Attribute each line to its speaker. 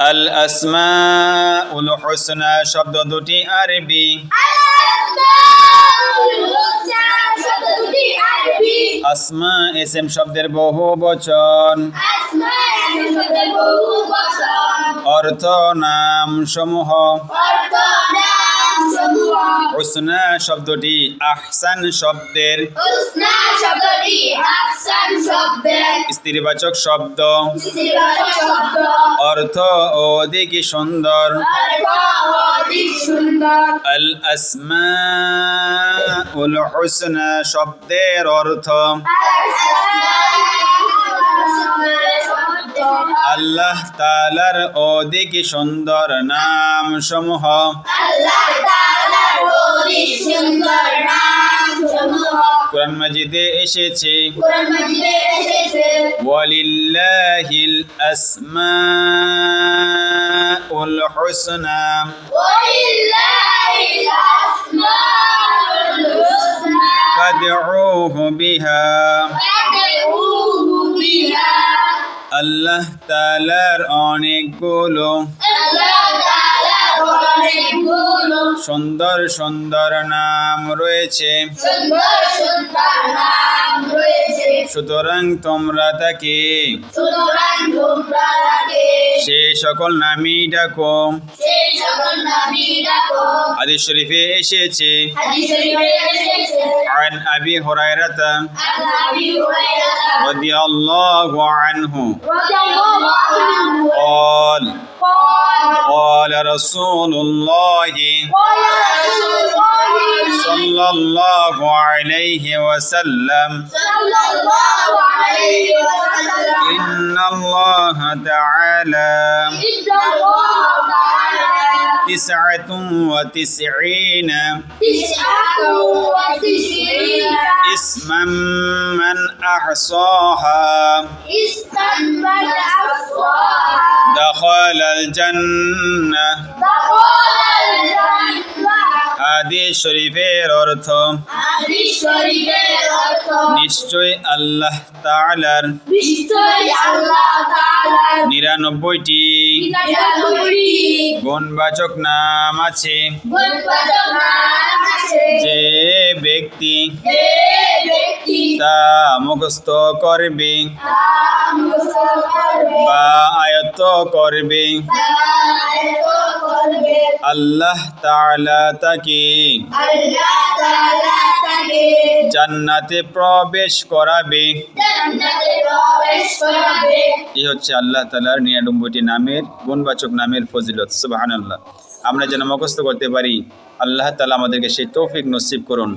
Speaker 1: আল আসমাউল হুসনা শব্দ দুটি আরবি। আসমা ইসম শব্দের বহু বচন। অর্থ নাম সমূহ। হুসনা শব্দটি আহসান শব্দের স্ত্রীবাচক শব্দ। অর্থ অধিক সুন্দর। আল আসমাউল হুসনা শব্দের অর্থ আল্লাহ তাআলার অধিক সুন্দর নাম সমূহ। কুরআন মাজিদে এসেছে ওয়ালিল্লাহিল আসমাউল হুসনা ফাদউহু বিহা। আল্লাহ তাআলার অনেকগুলো সুন্দর সুন্দর নাম রয়েছে, সুতরাং তোমরা তাকে সে সকল নামই ডাকো। হাদিস শরীফে এসেছে عن أبي هريرة رضي الله عنه قال قال رسول الله صلى الله عليه وسلم إن الله تعالى 99 اسما من أحصاها دخل الجنة। হাদিস শরীফের অর্থ নিশ্চয় আল্লাহ তাআলার 99টি গুণবাচক নাম আছে। যে ব্যক্তি তা মুখস্থ করবে বা আয়ত্ত করবে আল্লাহ তাআলা তাকে জান্নাতে প্রবেশ করাবে। এই হচ্ছে আল্লাহ তাআলার 99টি নামের গুণবাচক নামের ফজিলত। সুবহানাল্লাহ। আমরা যেন মুখস্থ করতে পারি, আল্লাহ তাআলা আমাদেরকে সেই তৌফিক নসিব করুন।